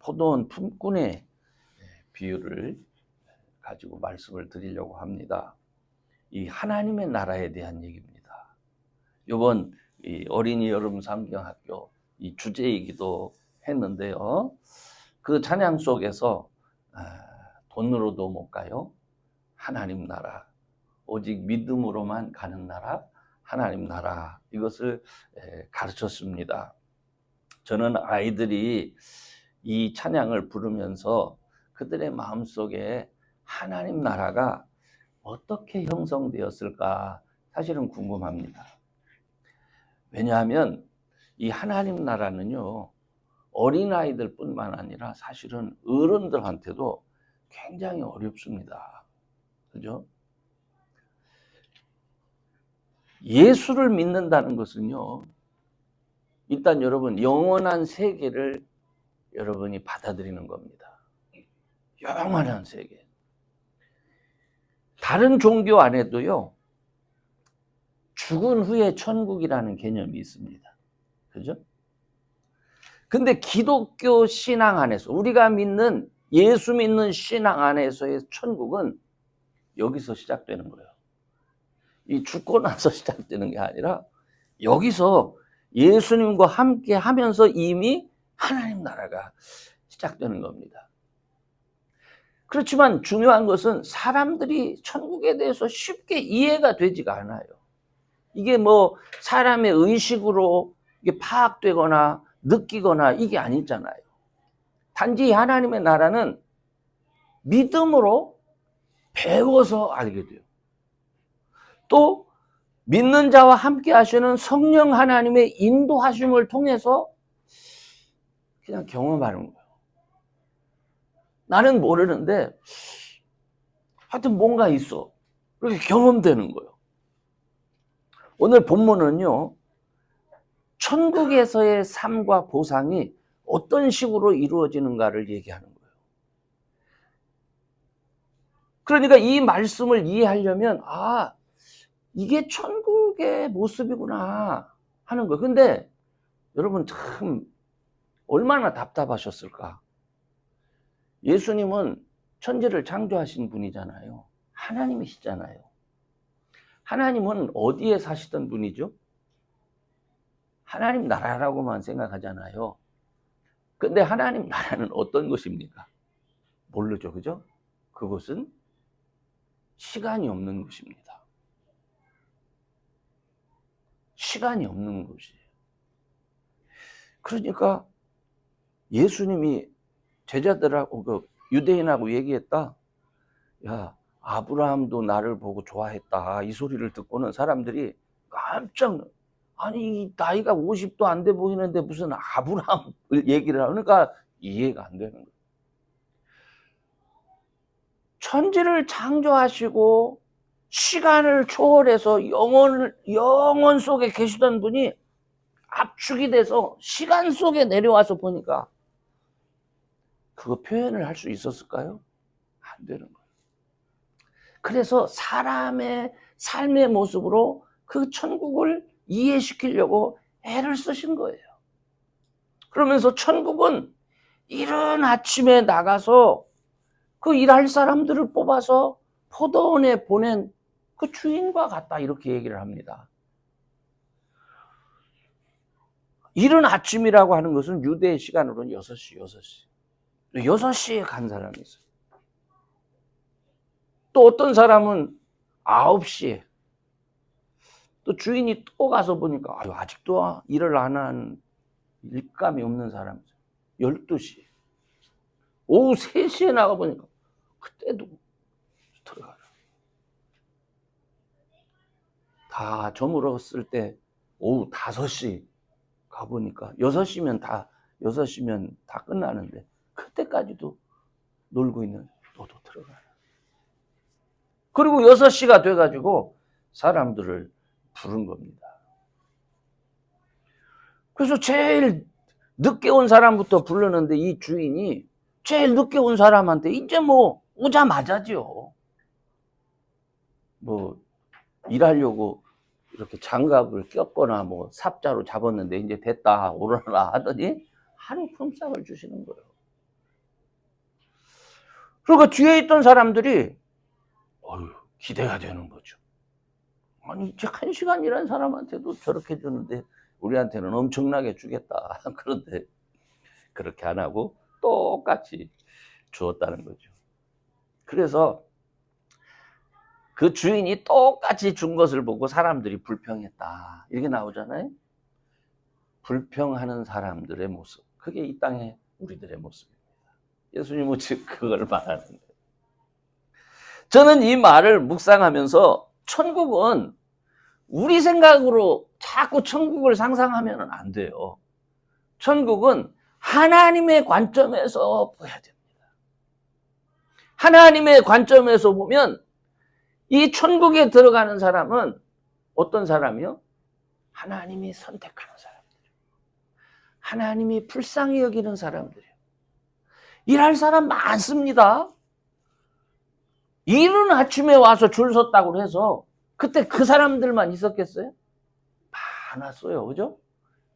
포도원 품꾼의 비유를 가지고 말씀을 드리려고 합니다. 이 하나님의 나라에 대한 얘기입니다. 이번 어린이 여름 성경학교 이 주제이기도 했는데요. 그 찬양 속에서 돈으로도 못 가요. 하나님 나라, 오직 믿음으로만 가는 나라, 하나님 나라, 이것을 가르쳤습니다. 저는 아이들이 이 찬양을 부르면서 그들의 마음속에 하나님 나라가 어떻게 형성되었을까 사실은 궁금합니다. 왜냐하면 이 하나님 나라는요, 어린아이들 뿐만 아니라 사실은 어른들한테도 굉장히 어렵습니다. 그죠? 예수를 믿는다는 것은요, 일단 여러분 영원한 세계를 여러분이 받아들이는 겁니다. 영원한 세계. 다른 종교 안에도요, 죽은 후에 천국이라는 개념이 있습니다. 그죠? 근데 기독교 신앙 안에서, 우리가 믿는, 예수 믿는 신앙 안에서의 천국은 여기서 시작되는 거예요. 이 죽고 나서 시작되는 게 아니라 여기서 예수님과 함께 하면서 이미 하나님 나라가 시작되는 겁니다. 그렇지만 중요한 것은 사람들이 천국에 대해서 쉽게 이해가 되지가 않아요. 이게 뭐 사람의 의식으로 이게 파악되거나 느끼거나 이게 아니잖아요. 단지 하나님의 나라는 믿음으로 배워서 알게 돼요. 또 믿는 자와 함께 하시는 성령 하나님의 인도하심을 통해서 그냥 경험하는 거예요. 나는 모르는데 하여튼 뭔가 있어. 그렇게 경험되는 거예요. 오늘 본문은요, 천국에서의 삶과 보상이 어떤 식으로 이루어지는가를 얘기하는 거예요. 그러니까 이 말씀을 이해하려면 이게 천국의 모습이구나 하는 거예요. 근데 여러분 참 얼마나 답답하셨을까. 예수님은 천지를 창조하신 분이잖아요. 하나님이시잖아요. 하나님은 어디에 사시던 분이죠? 하나님 나라라고만 생각하잖아요. 근데 하나님 나라는 어떤 것입니까? 모르죠, 그죠? 그것은 시간이 없는 것입니다. 시간이 없는 것이에요. 그러니까 예수님이 제자들하고 유대인하고 얘기했다. 야, 아브라함도 나를 보고 좋아했다. 이 소리를 듣고는 사람들이 깜짝 놀라요. 아니 나이가 50도 안 돼 보이는데 무슨 아브라함 얘기를 하니까 이해가 안 되는 거예요. 천지를 창조하시고 시간을 초월해서 영원 속에 계시던 분이 압축이 돼서 시간 속에 내려와서 보니까 그거 표현을 할 수 있었을까요? 안 되는 거예요. 그래서 사람의 삶의 모습으로 그 천국을 이해시키려고 애를 쓰신 거예요. 그러면서 천국은 이른 아침에 나가서 그 일할 사람들을 뽑아서 포도원에 보낸 그 주인과 같다, 이렇게 얘기를 합니다. 이른 아침이라고 하는 것은 유대 시간으로는 6시에 간 사람이 있어요. 또 어떤 사람은 9시에, 또 주인이 또 가서 보니까 아직도 일을 안 한 일감이 없는 사람이 있어요. 12시에. 오후 3시에 나가보니까 그때도 들어가라. 다 저물었을 때 오후 5시 가보니까 6시면 다 끝나는데 그때까지도 놀고 있는, 너도 들어가라. 그리고 6시가 돼가지고 사람들을 부른 겁니다. 그래서 제일 늦게 온 사람부터 부르는데 이 주인이 제일 늦게 온 사람한테 이제 뭐 오자마자죠. 뭐 일하려고 이렇게 장갑을 꼈거나 뭐 삽자로 잡았는데 이제 됐다 오라라 하더니 한우 품삯을 주시는 거예요. 그러니까 뒤에 있던 사람들이 기대가 되는 거죠. 아니, 이제 1시간 일한 사람한테도 저렇게 주는데 우리한테는 엄청나게 주겠다. 그런데 그렇게 안 하고 똑같이 주었다는 거죠. 그래서 그 주인이 똑같이 준 것을 보고 사람들이 불평했다. 이렇게 나오잖아요. 불평하는 사람들의 모습. 그게 이 땅의 우리들의 모습입니다. 예수님은 즉 그걸 말하는 거예요. 저는 이 말을 묵상하면서 천국은 우리 생각으로 자꾸 천국을 상상하면 안 돼요. 천국은 하나님의 관점에서 봐야 됩니다. 하나님의 관점에서 보면 이 천국에 들어가는 사람은 어떤 사람이요? 하나님이 선택하는 사람들이에요. 하나님이 불쌍히 여기는 사람들이에요. 일할 사람 많습니다. 이른 아침에 와서 줄 섰다고 해서 그때 그 사람들만 있었겠어요? 많았어요. 그죠?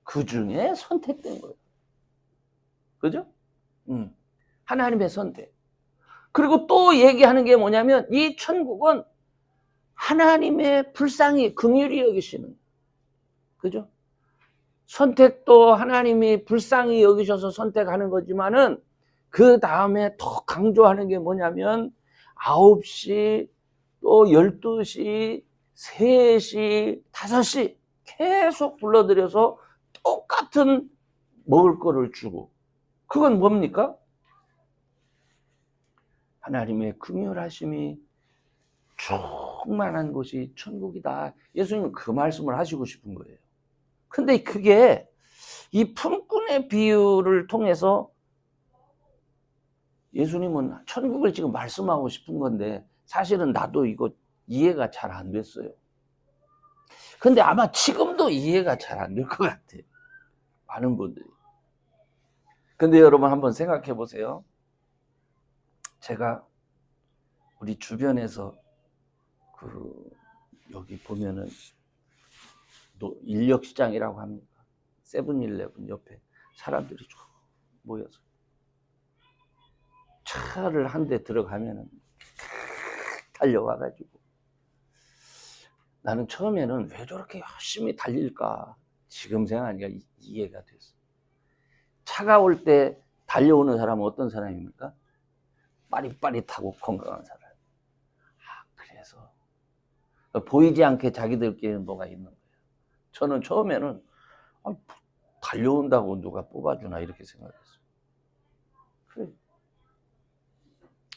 그 중에 선택된 거예요. 그죠? 하나님의 선택. 그리고 또 얘기하는 게 뭐냐면 이 천국은 하나님의 불쌍히 긍휼히 여기시는, 그죠? 선택도 하나님이 불쌍히 여기셔서 선택하는 거지만은 그 다음에 더 강조하는 게 뭐냐면 9시, 또 12시, 3시, 5시 계속 불러들여서 똑같은 먹을 거를 주고, 그건 뭡니까? 하나님의 긍휼하심이 충만한 곳이 천국이다. 예수님은 그 말씀을 하시고 싶은 거예요. 근데 그게 이 품꾼의 비유를 통해서 예수님은 천국을 지금 말씀하고 싶은 건데 사실은 나도 이거 이해가 잘 안 됐어요. 근데 아마 지금도 이해가 잘 안 될 것 같아요. 많은 분들이. 근데 여러분 한번 생각해 보세요. 제가 우리 주변에서 여기 보면은 인력시장이라고 합니까? 세븐일레븐 옆에 사람들이 쭉 모여서 차를 한 대 들어가면은 달려와가지고, 나는 처음에는 왜 저렇게 열심히 달릴까 지금 생각하니까 이해가 됐어. 차가 올 때 달려오는 사람은 어떤 사람입니까? 빠릿빠릿하고 건강한 사람. 그래서 보이지 않게 자기들끼리는 뭐가 있는 거예요. 저는 처음에는 달려온다고 누가 뽑아주나 이렇게 생각했어요. 그래.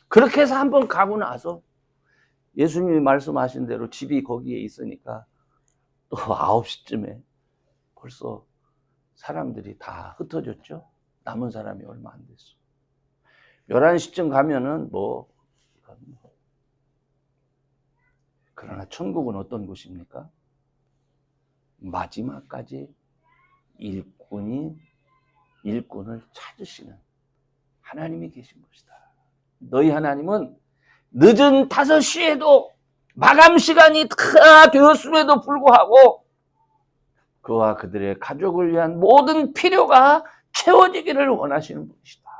그렇게 해서 한번 가고 나서 예수님이 말씀하신 대로 집이 거기에 있으니까 또 9시쯤에 벌써 사람들이 다 흩어졌죠. 남은 사람이 얼마 안 됐어. 11시쯤 가면은 그러나 천국은 어떤 곳입니까? 마지막까지 일꾼을 찾으시는 하나님이 계신 것이다. 너희 하나님은 늦은 5시에도 마감 시간이 다 되었음에도 불구하고 그와 그들의 가족을 위한 모든 필요가 채워지기를 원하시는 분이시다.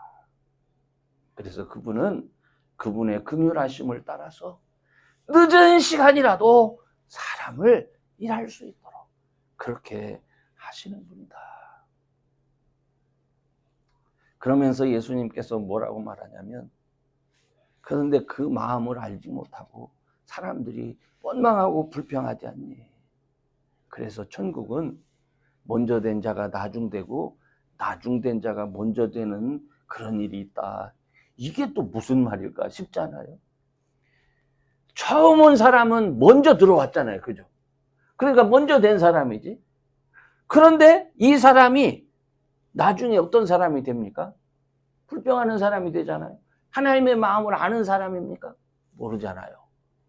그래서 그분은 그분의 긍휼하심을 따라서 늦은 시간이라도 사람을 일할 수 있도록 그렇게 하시는 분이다. 그러면서 예수님께서 뭐라고 말하냐면, 그런데 그 마음을 알지 못하고 사람들이 원망하고 불평하지 않니? 그래서 천국은 먼저 된 자가 나중되고 나중된 자가 먼저 되는 그런 일이 있다. 이게 또 무슨 말일까 싶잖아요. 처음 온 사람은 먼저 들어왔잖아요. 그죠? 그러니까 먼저 된 사람이지. 그런데 이 사람이 나중에 어떤 사람이 됩니까? 불평하는 사람이 되잖아요. 하나님의 마음을 아는 사람입니까? 모르잖아요.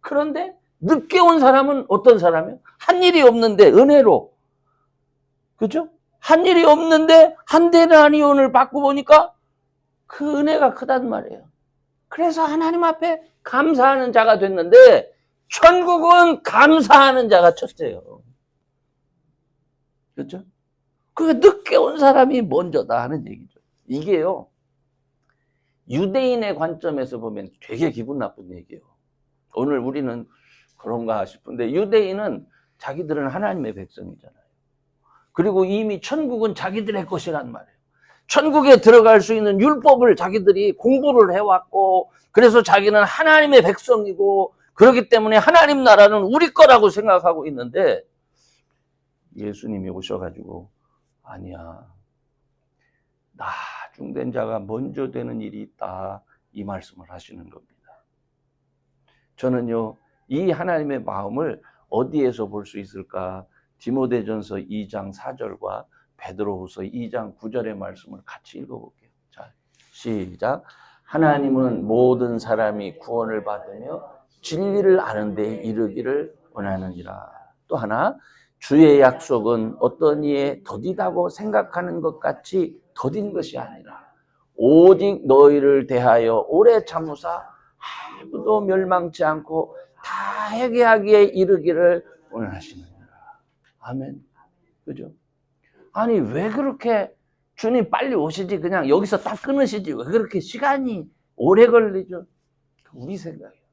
그런데 늦게 온 사람은 어떤 사람이에요? 한 일이 없는데 은혜로, 그죠? 한 일이 없는데 한 데나리온을 받고 보니까 그 은혜가 크단 말이에요. 그래서 하나님 앞에 감사하는 자가 됐는데 천국은 감사하는 자가 첫째예요. 그렇죠? 그게 늦게 온 사람이 먼저다 하는 얘기죠. 이게요, 유대인의 관점에서 보면 되게 기분 나쁜 얘기예요. 오늘 우리는 그런가 싶은데 유대인은 자기들은 하나님의 백성이잖아요. 그리고 이미 천국은 자기들의 것이란 말이에요. 천국에 들어갈 수 있는 율법을 자기들이 공부를 해왔고, 그래서 자기는 하나님의 백성이고, 그렇기 때문에 하나님 나라는 우리 거라고 생각하고 있는데, 예수님이 오셔가지고 아니야, 나중된 자가 먼저 되는 일이 있다, 이 말씀을 하시는 겁니다. 저는요, 이 하나님의 마음을 어디에서 볼 수 있을까? 디모데전서 2장 4절과 베드로후서 2장 9절의 말씀을 같이 읽어볼게요. 자, 시작. 하나님은 모든 사람이 구원을 받으며 진리를 아는 데 이르기를 원하느니라. 또 하나, 주의 약속은 어떤 이에 더디다고 생각하는 것 같이 더딘 것이 아니라 오직 너희를 대하여 오래 참으사 아무도 멸망치 않고 다 회개하기에 이르기를 원하시느니라. 아멘. 그죠? 아니, 왜 그렇게 주님 빨리 오시지? 그냥 여기서 딱 끊으시지? 왜 그렇게 시간이 오래 걸리죠? 우리 생각이에요.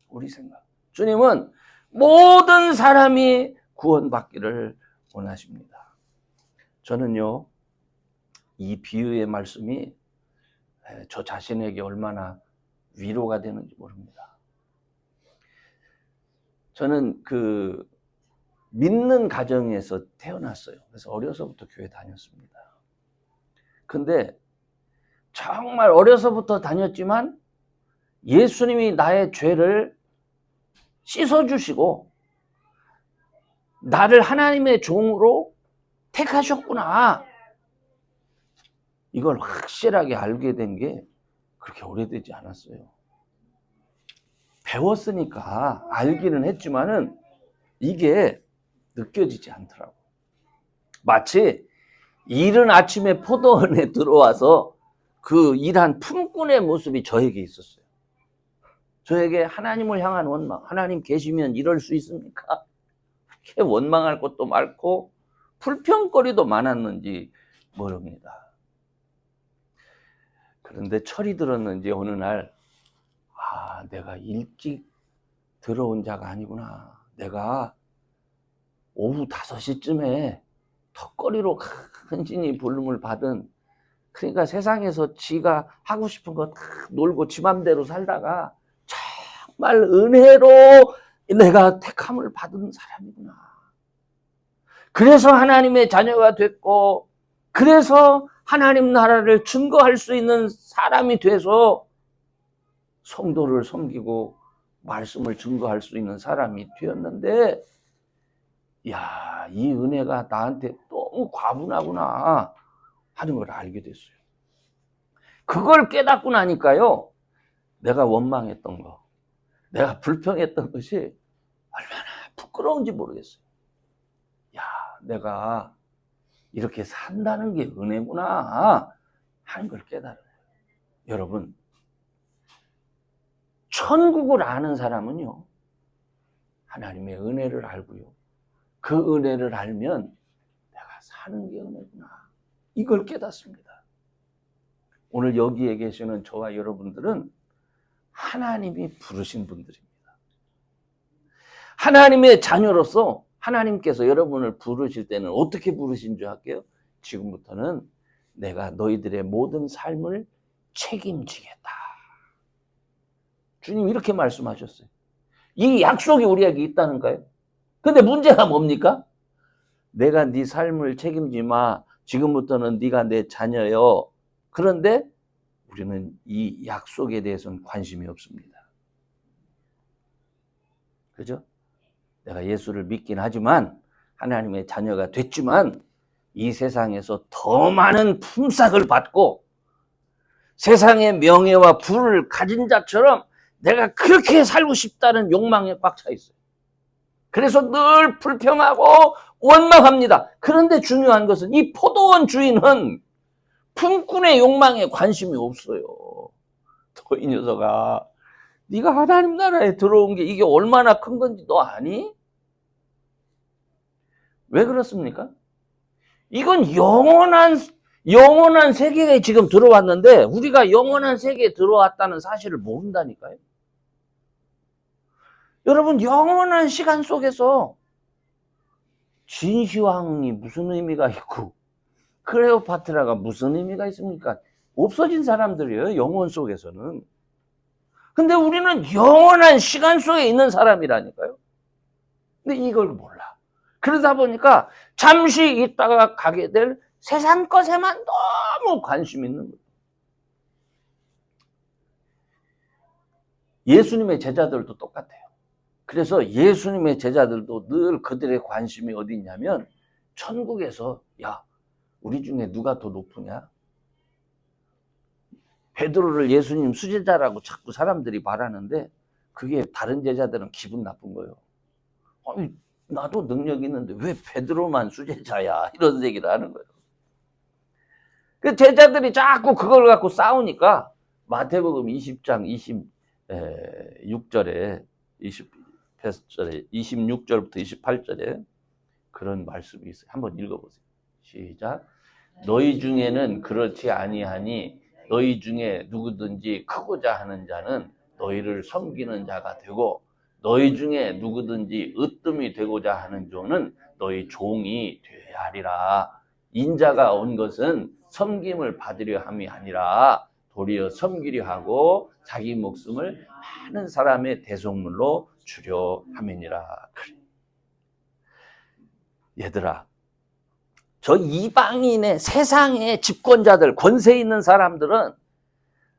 우리 생각. 주님은 모든 사람이 구원받기를 원하십니다. 저는요, 이 비유의 말씀이 저 자신에게 얼마나 위로가 되는지 모릅니다. 저는 믿는 가정에서 태어났어요. 그래서 어려서부터 교회 다녔습니다. 근데 정말 어려서부터 다녔지만 예수님이 나의 죄를 씻어주시고 나를 하나님의 종으로 택하셨구나. 이걸 확실하게 알게 된 게 그렇게 오래되지 않았어요. 배웠으니까 알기는 했지만은 이게 느껴지지 않더라고. 마치 이른 아침에 포도원에 들어와서 그 일한 품꾼의 모습이 저에게 있었어요. 저에게 하나님을 향한 원망, 하나님 계시면 이럴 수 있습니까? 그렇게 원망할 것도 많고 불평거리도 많았는지 모릅니다. 그런데 철이 들었는지 어느 날, 내가 일찍 들어온 자가 아니구나. 내가 오후 5시쯤에 턱걸이로 간신히 부름을 받은, 그러니까 세상에서 지가 하고 싶은 거 놀고 지 맘대로 살다가 정말 은혜로 내가 택함을 받은 사람이구나. 그래서 하나님의 자녀가 됐고, 그래서 하나님 나라를 증거할 수 있는 사람이 돼서 성도를 섬기고 말씀을 증거할 수 있는 사람이 되었는데, 이 은혜가 나한테 너무 과분하구나 하는 걸 알게 됐어요. 그걸 깨닫고 나니까요, 내가 원망했던 거, 내가 불평했던 것이 얼마나 부끄러운지 모르겠어요. 내가 이렇게 산다는 게 은혜구나 하는 걸 깨달아요. 여러분, 천국을 아는 사람은요, 하나님의 은혜를 알고요, 그 은혜를 알면 내가 사는 게 은혜구나, 이걸 깨닫습니다. 오늘 여기에 계시는 저와 여러분들은 하나님이 부르신 분들입니다. 하나님의 자녀로서 하나님께서 여러분을 부르실 때는 어떻게 부르신 줄 알게요? 지금부터는 내가 너희들의 모든 삶을 책임지겠다. 주님 이렇게 말씀하셨어요. 이 약속이 우리에게 있다는 거예요. 근데 문제가 뭡니까? 내가 네 삶을 책임지마. 지금부터는 네가 내 자녀요. 그런데 우리는 이 약속에 대해서는 관심이 없습니다. 그죠? 내가 예수를 믿긴 하지만, 하나님의 자녀가 됐지만, 이 세상에서 더 많은 품삯을 받고 세상의 명예와 부를 가진 자처럼 내가 그렇게 살고 싶다는 욕망에 꽉 차 있어요. 그래서 늘 불평하고 원망합니다. 그런데 중요한 것은 이 포도원 주인은 품꾼의 욕망에 관심이 없어요. 너 이 녀석아, 네가 하나님 나라에 들어온 게 이게 얼마나 큰 건지 너 아니? 왜 그렇습니까? 이건 영원한 영원한 세계에 지금 들어왔는데 우리가 영원한 세계에 들어왔다는 사실을 모른다니까요. 여러분, 영원한 시간 속에서 진시황이 무슨 의미가 있고 클레오파트라가 무슨 의미가 있습니까? 없어진 사람들이에요, 영원 속에서는. 근데 우리는 영원한 시간 속에 있는 사람이라니까요. 근데 이걸 몰라. 그러다 보니까 잠시 있다가 가게 될 세상 것에만 너무 관심 있는 거예요. 예수님의 제자들도 똑같아요. 그래서 예수님의 제자들도 늘 그들의 관심이 어디 있냐면 천국에서 야, 우리 중에 누가 더 높으냐? 베드로를 예수님 수제자라고 자꾸 사람들이 말하는데 그게 다른 제자들은 기분 나쁜 거예요. 아니, 나도 능력 있는데 왜 베드로만 수제자야? 이런 얘기를 하는 거예요. 그 제자들이 자꾸 그걸 갖고 싸우니까 마태복음 20장 26절에 26절부터 28절에 그런 말씀이 있어요. 한번 읽어보세요. 시작. 너희 중에는 그렇지 아니하니 너희 중에 누구든지 크고자 하는 자는 너희를 섬기는 자가 되고 너희 중에 누구든지 으뜸이 되고자 하는 자는 너희 종이 되어야 하리라. 인자가 온 것은 섬김을 받으려 함이 아니라 도리어 섬기려 하고 자기 목숨을 많은 사람의 대속물로 주려 함이니라. 얘들아, 저 이방인의 세상의 집권자들, 권세 있는 사람들은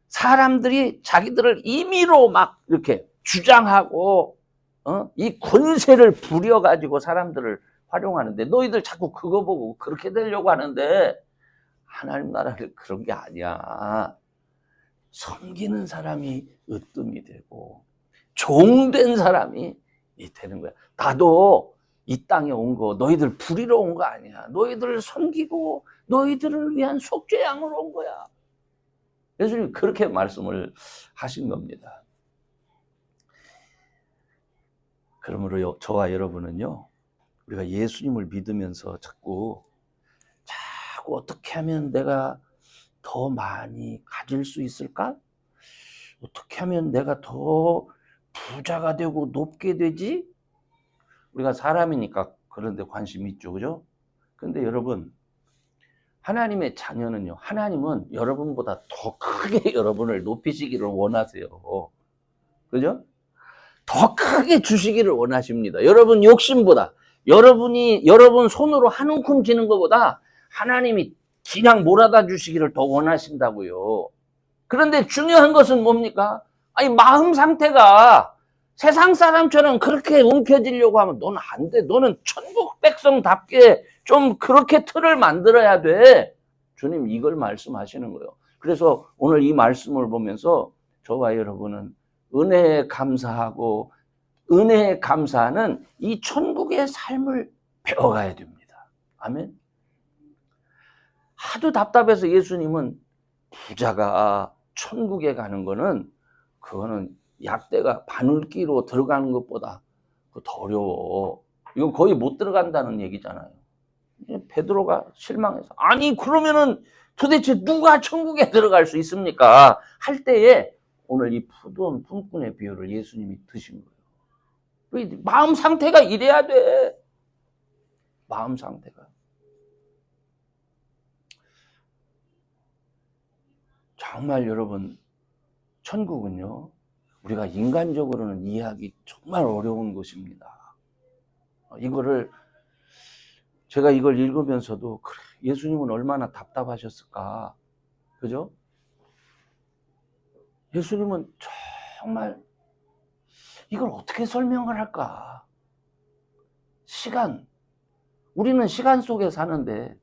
사람들이 자기들을 임의로 막 이렇게 주장하고 이 권세를 부려가지고 사람들을 활용하는데 너희들 자꾸 그거 보고 그렇게 되려고 하는데 하나님 나라를 그런 게 아니야. 섬기는 사람이 으뜸이 되고 종된 사람이 되는 거야. 나도 이 땅에 온 거 너희들 부리러 온 거 아니야. 너희들을 섬기고 너희들을 위한 속죄양으로 온 거야. 예수님이 그렇게 말씀을 하신 겁니다. 그러므로 저와 여러분은요, 우리가 예수님을 믿으면서 자꾸 어떻게 하면 내가 더 많이 가질 수 있을까? 어떻게 하면 내가 더 부자가 되고 높게 되지? 우리가 사람이니까 그런 데 관심이 있죠. 그죠? 근데 여러분, 하나님의 자녀는요, 하나님은 여러분보다 더 크게 여러분을 높이시기를 원하세요. 그죠? 더 크게 주시기를 원하십니다. 여러분 욕심보다, 여러분 손으로 한 움큼 쥐는 것보다 하나님이 그냥 몰아다 주시기를 더 원하신다고요. 그런데 중요한 것은 뭡니까? 아니, 마음 상태가 세상 사람처럼 그렇게 움켜쥐려고 하면 너는 안 돼. 너는 천국 백성답게 좀 그렇게 틀을 만들어야 돼. 주님 이걸 말씀하시는 거예요. 그래서 오늘 이 말씀을 보면서 저와 여러분은 은혜에 감사하고 은혜에 감사하는 이 천국의 삶을 배워가야 됩니다. 아멘. 하도 답답해서 예수님은 부자가 천국에 가는 거는 그거는 약대가 바늘기로 들어가는 것보다 더 어려워. 이건 거의 못 들어간다는 얘기잖아요. 베드로가 실망해서 아니 그러면은 도대체 누가 천국에 들어갈 수 있습니까? 할 때에 오늘 이 푸드온 품꾼의 비유를 예수님이 드신 거예요. 마음 상태가 이래야 돼. 마음 상태가. 정말 여러분, 천국은요, 우리가 인간적으로는 이해하기 정말 어려운 것입니다. 제가 이걸 읽으면서도, 그래, 예수님은 얼마나 답답하셨을까. 그죠? 예수님은 정말 이걸 어떻게 설명을 할까? 우리는 시간 속에 사는데,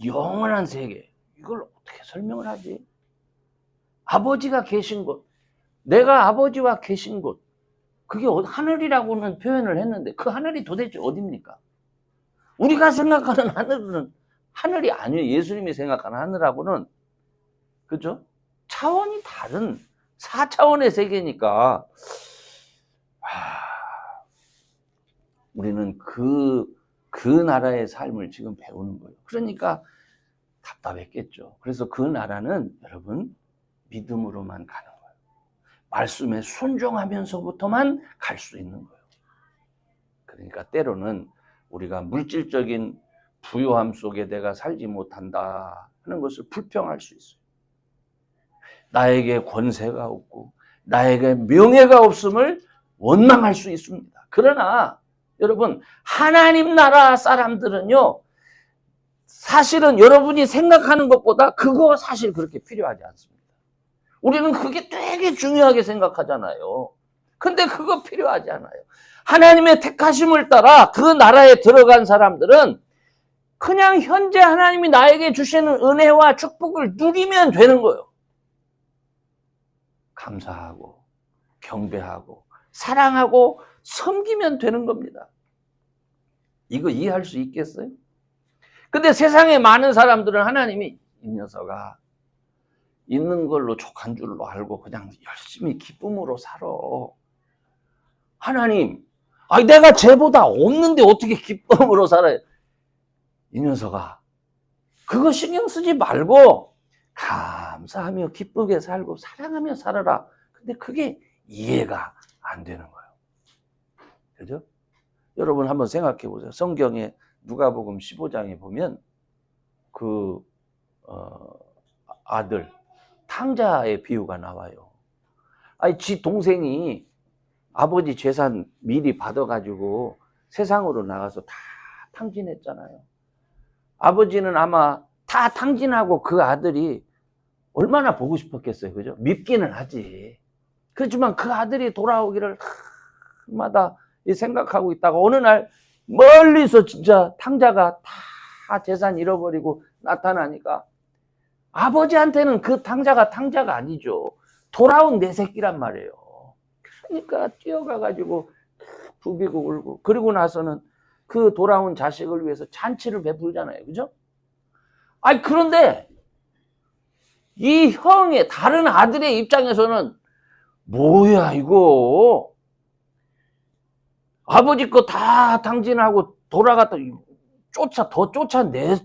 영원한 세계, 이걸 어떻게 설명을 하지? 아버지가 계신 곳, 내가 아버지와 계신 곳, 그게 하늘이라고는 표현을 했는데 그 하늘이 도대체 어디입니까? 우리가 생각하는 하늘은 하늘이 아니에요. 예수님이 생각하는 하늘하고는, 그죠? 차원이 다른 4차원의 세계니까 우리는 그 나라의 삶을 지금 배우는 거예요. 그러니까 답답했겠죠. 그래서 그 나라는 여러분 믿음으로만 가는 거예요. 말씀에 순종하면서부터만 갈 수 있는 거예요. 그러니까 때로는 우리가 물질적인 부요함 속에 내가 살지 못한다 하는 것을 불평할 수 있어요. 나에게 권세가 없고 나에게 명예가 없음을 원망할 수 있습니다. 그러나 여러분 하나님 나라 사람들은요, 사실은 여러분이 생각하는 것보다 그거 사실 그렇게 필요하지 않습니다. 우리는 그게 되게 중요하게 생각하잖아요. 근데 그거 필요하지 않아요. 하나님의 택하심을 따라 그 나라에 들어간 사람들은 그냥 현재 하나님이 나에게 주시는 은혜와 축복을 누리면 되는 거예요. 감사하고 경배하고 사랑하고 섬기면 되는 겁니다. 이거 이해할 수 있겠어요? 근데 세상에 많은 사람들은 하나님이 이 녀석아 있는 걸로 족한 줄로 알고 그냥 열심히 기쁨으로 살아. 하나님, 내가 쟤보다 없는데 어떻게 기쁨으로 살아요? 이 녀석아, 그거 신경 쓰지 말고 감사하며 기쁘게 살고 사랑하며 살아라. 근데 그게 이해가 안 되는 거예요. 그죠? 여러분 한번 생각해 보세요. 성경에 누가복음 15장에 보면 아들 탕자의 비유가 나와요. 지 동생이 아버지 재산 미리 받아가지고 세상으로 나가서 다 탕진했잖아요. 아버지는 아마 다 탕진하고 그 아들이 얼마나 보고 싶었겠어요. 그죠? 밉기는 하지. 그렇지만 그 아들이 돌아오기를 마다 생각하고 있다가 어느 날 멀리서 진짜 탕자가 다 재산 잃어버리고 나타나니까 아버지한테는 그 탕자가 아니죠. 돌아온 내 새끼란 말이에요. 그러니까 뛰어가가지고 부비고 울고, 그리고 나서는 그 돌아온 자식을 위해서 잔치를 베풀잖아요. 그죠? 그런데 이 형의 다른 아들의 입장에서는 뭐야 이거, 아버지 거 다 탕진하고 돌아갔다 더 쫓아내야지.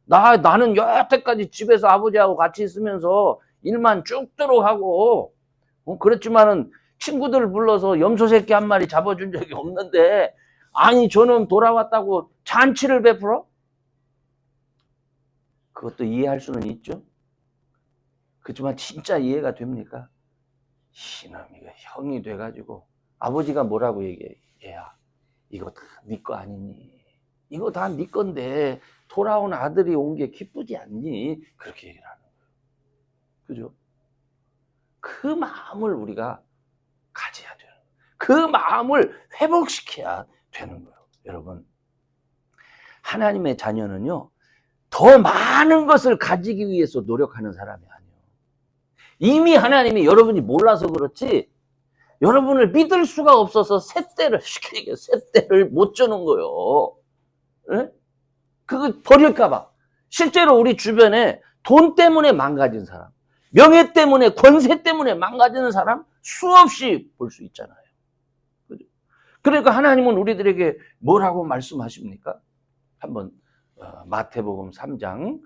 나는 여태까지 집에서 아버지하고 같이 있으면서 일만 쭉도록 하고 그랬지만은 친구들 불러서 염소 새끼 한 마리 잡아준 적이 없는데 저놈 돌아왔다고 잔치를 베풀어? 그것도 이해할 수는 있죠. 그렇지만 진짜 이해가 됩니까? 이놈이 형이 돼가지고 아버지가 뭐라고 얘기해? 얘야, 이거 다 네 거 아니니? 이거 다 네 건데 돌아온 아들이 온 게 기쁘지 않니? 그렇게 얘기를 하는 거예요. 그죠? 그 마음을 우리가 가져야 돼요. 그 마음을 회복시켜야 되는 거예요. 여러분, 하나님의 자녀는요, 더 많은 것을 가지기 위해서 노력하는 사람이 아니에요. 이미 하나님이 여러분이 몰라서 그렇지 여러분을 믿을 수가 없어서 셋대를 못 주는 거예요. 네? 그거 버릴까봐. 실제로 우리 주변에 돈 때문에 망가진 사람, 명예 때문에, 권세 때문에 망가지는 사람 수없이 볼 수 있잖아요. 그러니까 하나님은 우리들에게 뭐라고 말씀하십니까? 한번 마태복음 6장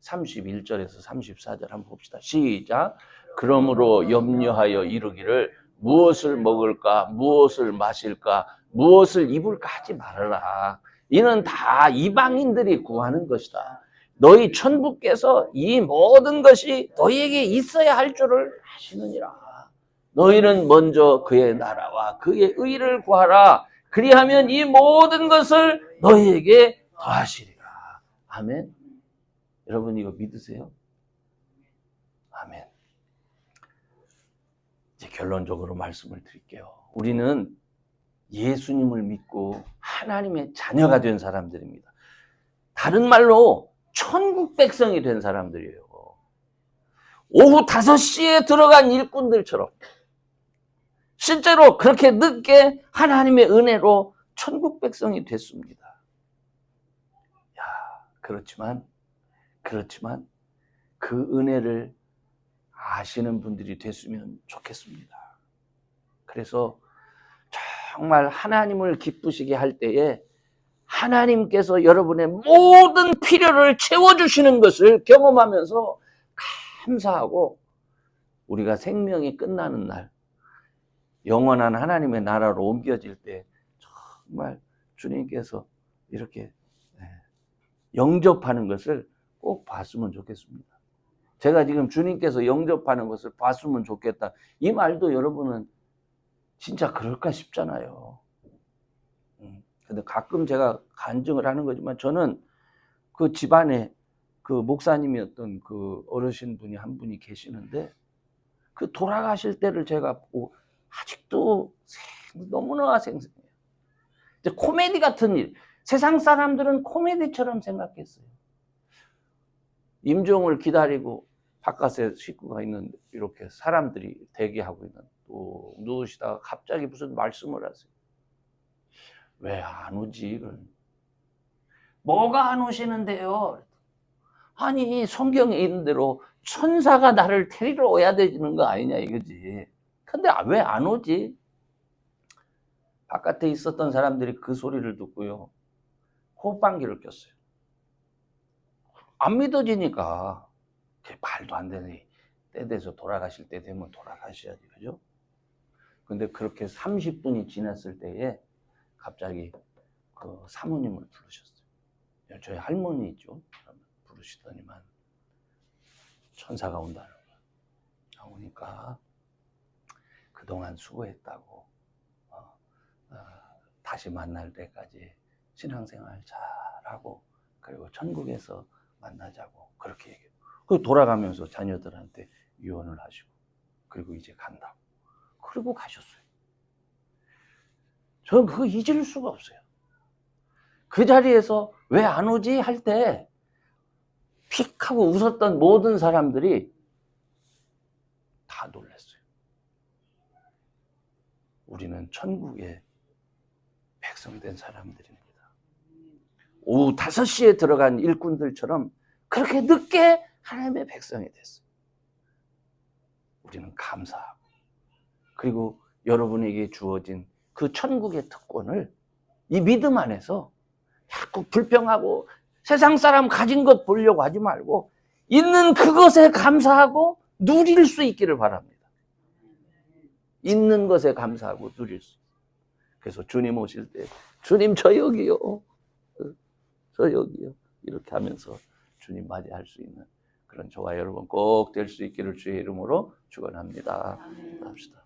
31절에서 34절 한번 봅시다. 시작. 그러므로 염려하여 이르기를 무엇을 먹을까, 무엇을 마실까, 무엇을 입을까 하지 말아라. 이는 다 이방인들이 구하는 것이다. 너희 천부께서 이 모든 것이 너희에게 있어야 할 줄을 아시느니라. 너희는 먼저 그의 나라와 그의 의를 구하라. 그리하면 이 모든 것을 너희에게 더하시리라. 아멘. 여러분 이거 믿으세요? 아멘. 이제 결론적으로 말씀을 드릴게요. 우리는 예수님을 믿고 하나님의 자녀가 된 사람들입니다. 다른 말로 천국 백성이 된 사람들이에요. 오후 5시에 들어간 일꾼들처럼 실제로 그렇게 늦게 하나님의 은혜로 천국 백성이 됐습니다. 그렇지만 그 은혜를 아시는 분들이 됐으면 좋겠습니다. 그래서 정말 하나님을 기쁘시게 할 때에 하나님께서 여러분의 모든 필요를 채워주시는 것을 경험하면서 감사하고 우리가 생명이 끝나는 날 영원한 하나님의 나라로 옮겨질 때 정말 주님께서 이렇게 영접하는 것을 꼭 봤으면 좋겠습니다. 제가 지금 주님께서 영접하는 것을 봤으면 좋겠다. 이 말도 여러분은 진짜 그럴까 싶잖아요. 근데 가끔 제가 간증을 하는 거지만 저는 그 집안에 그 목사님이었던 그 어르신 분이 한 분이 계시는데 그 돌아가실 때를 제가 보고 아직도 너무나 생생해요. 이제 코미디 같은 일. 세상 사람들은 코미디처럼 생각했어요. 임종을 기다리고 바깥에 식구가 있는 이렇게 사람들이 대기하고 있는 또 누우시다가 갑자기 무슨 말씀을 하세요. 왜 안 오지? 뭐가 안 오시는데요? 아니 성경에 있는 대로 천사가 나를 데리러 오야 되는 거 아니냐 이거지. 근데 왜 안 오지? 바깥에 있었던 사람들이 그 소리를 듣고요. 호흡방귀를 꼈어요. 안 믿어지니까 말도 안 되니 때 돼서 돌아가실 때 되면 돌아가셔야지, 그죠? 근데 그렇게 30분이 지났을 때에 갑자기 그 사모님을 부르셨어요. 저희 할머니 있죠? 부르시더니만 천사가 온다는 거야. 오니까 그동안 수고했다고 다시 만날 때까지 신앙생활 잘하고 그리고 천국에서 만나자고 그렇게 얘기해요. 그 돌아가면서 자녀들한테 유언을 하시고 그리고 이제 간다고 그리고 가셨어요. 저는 그거 잊을 수가 없어요. 그 자리에서 왜 안 오지 할 때 픽 하고 웃었던 모든 사람들이 다 놀랐어요. 우리는 천국의 백성된 사람들입니다. 오후 5시에 들어간 일꾼들처럼 그렇게 늦게 하나님의 백성이 됐어요. 우리는 감사하고 그리고 여러분에게 주어진 그 천국의 특권을 이 믿음 안에서 자꾸 불평하고 세상 사람 가진 것 보려고 하지 말고 있는 그것에 감사하고 누릴 수 있기를 바랍니다. 있는 것에 감사하고 누릴 수. 그래서 주님 오실 때 주님 저 여기요. 저 여기요. 이렇게 하면서 주님 맞이할 수 있는 그런 저와 여러분 꼭 될 수 있기를 주의 이름으로 축원합니다. 합시다.